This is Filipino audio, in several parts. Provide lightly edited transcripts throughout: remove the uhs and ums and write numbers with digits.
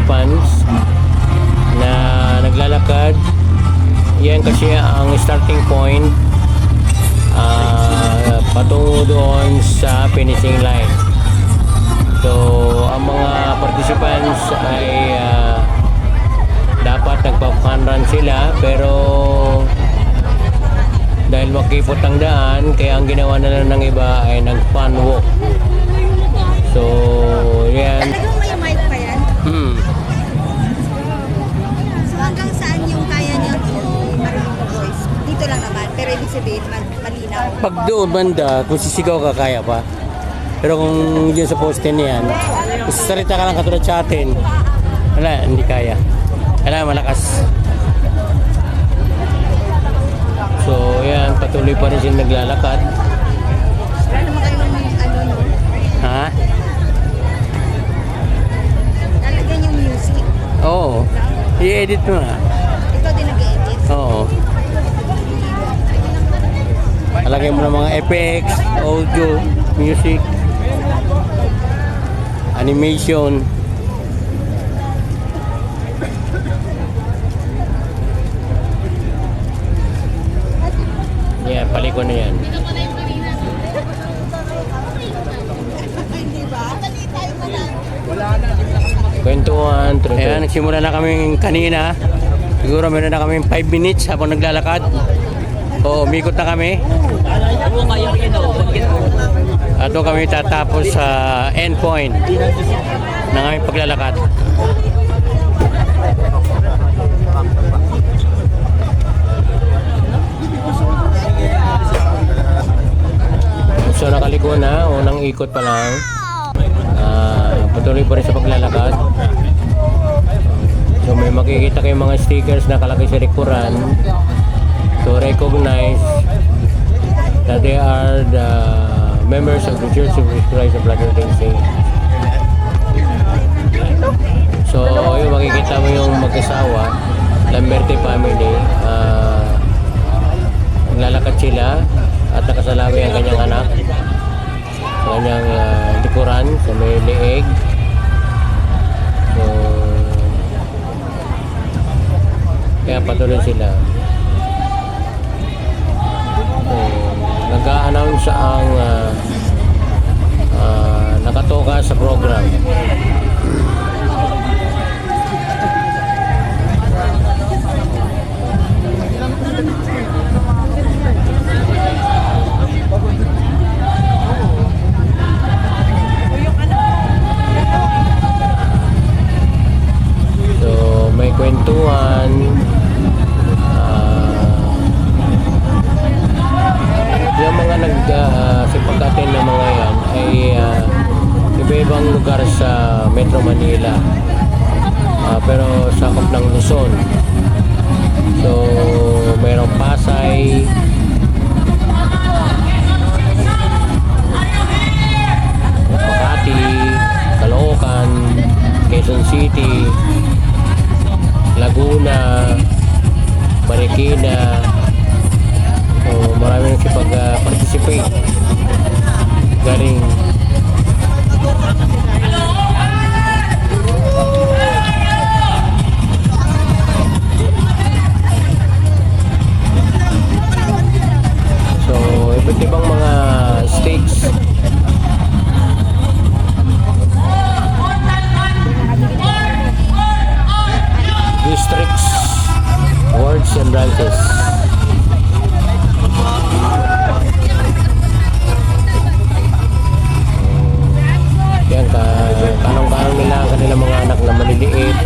participants na naglalakad. Yan kasi ang starting point patungo doon sa finishing line. So ang mga participants ay dapat nagpa-fun sila, pero dahil makipot ang daan, kaya ang ginawa na lang ng iba ay nag-fun walk. So yan. Talagang may mic pa yan? So hanggang saan yung kaya niya marinig ng voice? Dito lang naman, pero ibig sabihin malinaw. Pag doon banda, kung sisigaw ka, kaya pa. Pero kung yun sa poste niyan, kung sasarita ka lang katulad sa atin, wala, hindi kaya. Kailangan malakas. So yan, patuloy pa rin sila naglalakad. Wala naman kayong no? Ha? Lalagyan yung music. Oo. I-edit mo nga. Ikaw din nag-edit. Oo. Alagyan mo ng mga effects, audio, music, animation. Yan, paliko na yan. Kwentuhan, true. Ayan, nagsimula na kami kanina. Siguro meron na kami 5 minutes habang naglalakad. Oo, umikot na kami. At doon kami tatapos sa end point ng aming paglalakad. So nakaliko na, unang ikot pa lang. Patuloy pa rin sa paglalakad. So may makikita kayong mga stickers na nakalagay sa likuran to recognize that they are the members of the Church of Christ of Latter-day Saints. So yung makikita mo yung mag-asawa, Lamberte family, naglalakad sila at nakasalami ang kanyang anak, kanyang likuran sa may leeg. So kaya patuloy sila. So nag-a-announce ang nakatoka sa program. May kwentuhan, yung mga nagsipag-atin ng mga yan ay iba-ibang lugar sa Metro Manila, pero sakop ng Luzon. So mayroong Pasay, Makati, Caloocan, Quezon City, Laguna, Marikina. So marami nang sipag-participate galing so iba't ibang mga stakes. Districts, wards and branches. Yan, kanong-kanong nila ang kanilang mga anak na maliliit.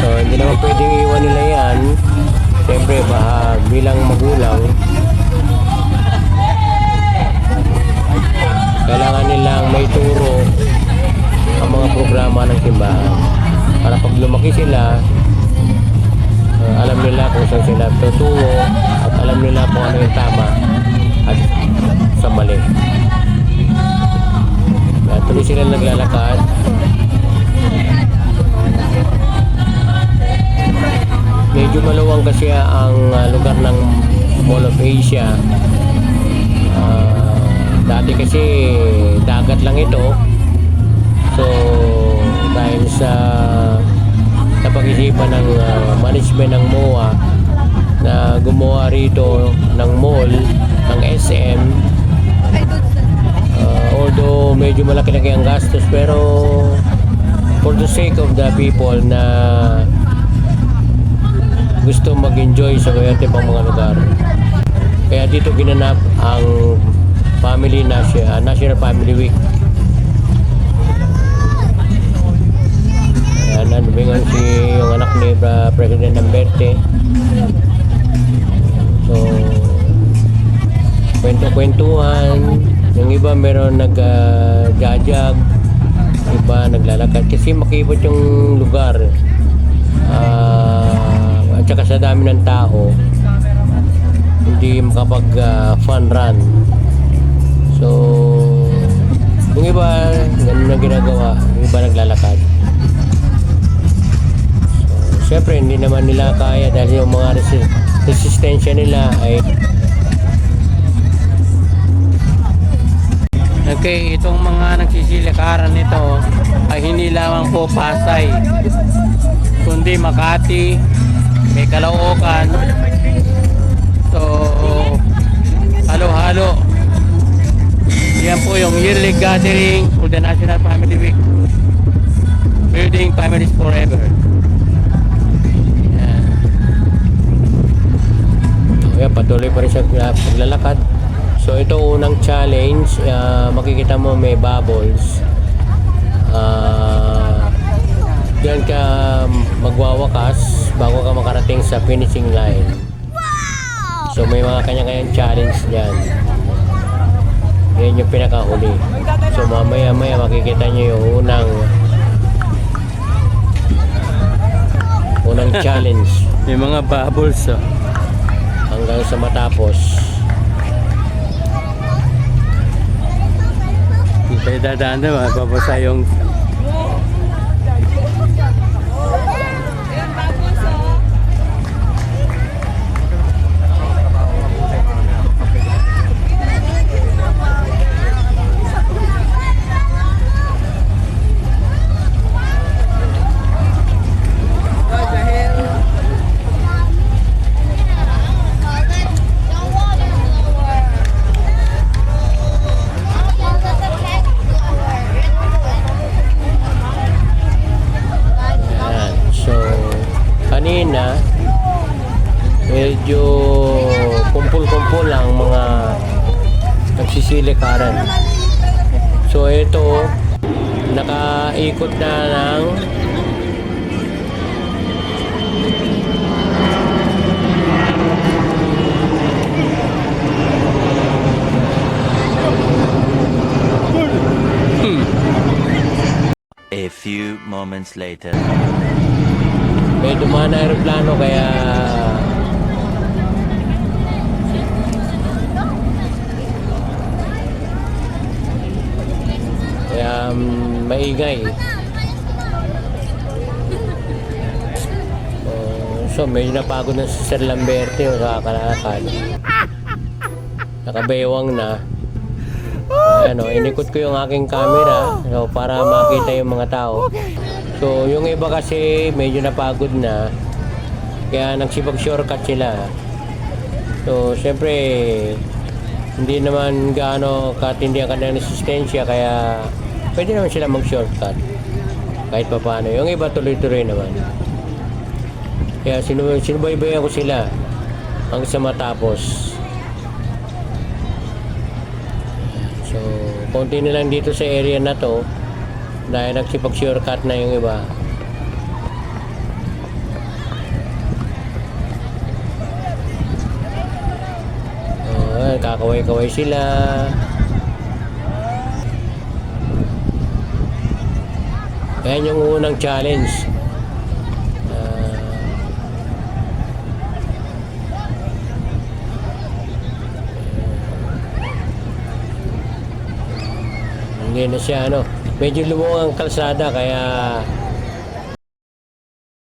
So hindi naman pwedeng iwan nila yan. Siyempre bilang magulang, kailangan nilang may turo ang mga programa ng simbahan para pag lumaki sila, alam nila kung saan sila tutungo at alam nila kung ano yung tama at sa mali. Tuloy sila naglalakad. Medyo maluwang kasi ang lugar ng Mall of Asia. Dati kasi dagat lang ito. So dahil sa napag-isipan ng management ng MOA na gumawa rito ng mall ng SM. Although medyo malaki na ang gastos, pero for the sake of the people na gusto mag-enjoy sa kayate pang mga lugar, kaya dito ginanap ang National Family Week. Ayan, nandubingan yung anak ni President Duterte. So, kwento-kwentuhan. Yung iba meron nag-jajag, iba naglalakad kasi makipot yung lugar. At saka sa dami ng tao, hindi makapag fun run. So, yung iba ganun na ginagawa, yung iba naglalakad. So, syempre hindi naman nila kaya dahil yung mga resistensya nila ay okay. Itong mga nagsisilakaran nito ay hindi lamang po Pasay, kundi Makati, may Caloocan. So, halo-halo. Yan po yung yearly gathering for the National Family Week, Building Families Forever. Yan. So, yan, patuloy pa rin sa paglalakad. So ito unang challenge, makikita mo may bubbles. Diyan ka magwawakas bago ka makarating sa finishing line. So may mga kanya-kanyang challenge diyan. Yan yung pinakahuli. So mamaya-maya makikita nyo yung unang challenge. May mga bubbles hanggang sa matapos. Kaya dadaan na mapapasa yung kanina medyo kumpul-kumpul ang mga nagsisilikaran. So ito nakaikot na ng A few moments later. may dumaan na aeroplano kaya maingay. So medyo napagod na si Sir Lamberte o nakakalakad. Nakabewang na. Inikot ko yung aking camera para makita yung mga tao. So yung iba kasi medyo napagod na kaya nagsipag shortcut sila. So syempre hindi naman gaano katindi ang kanilang resistensya kaya pwede naman sila mag shortcut kahit pa paano. Yung iba tuloy-tuloy naman. Kaya sinubaybayan ko sila hanggang sa matapos. So konti na lang dito sa area na to dahil nagsipag shortcut na yung iba. Kakaway-kaway sila. Yan yung unang challenge. Hindi na siya medyo lumuwang ang kalsada kaya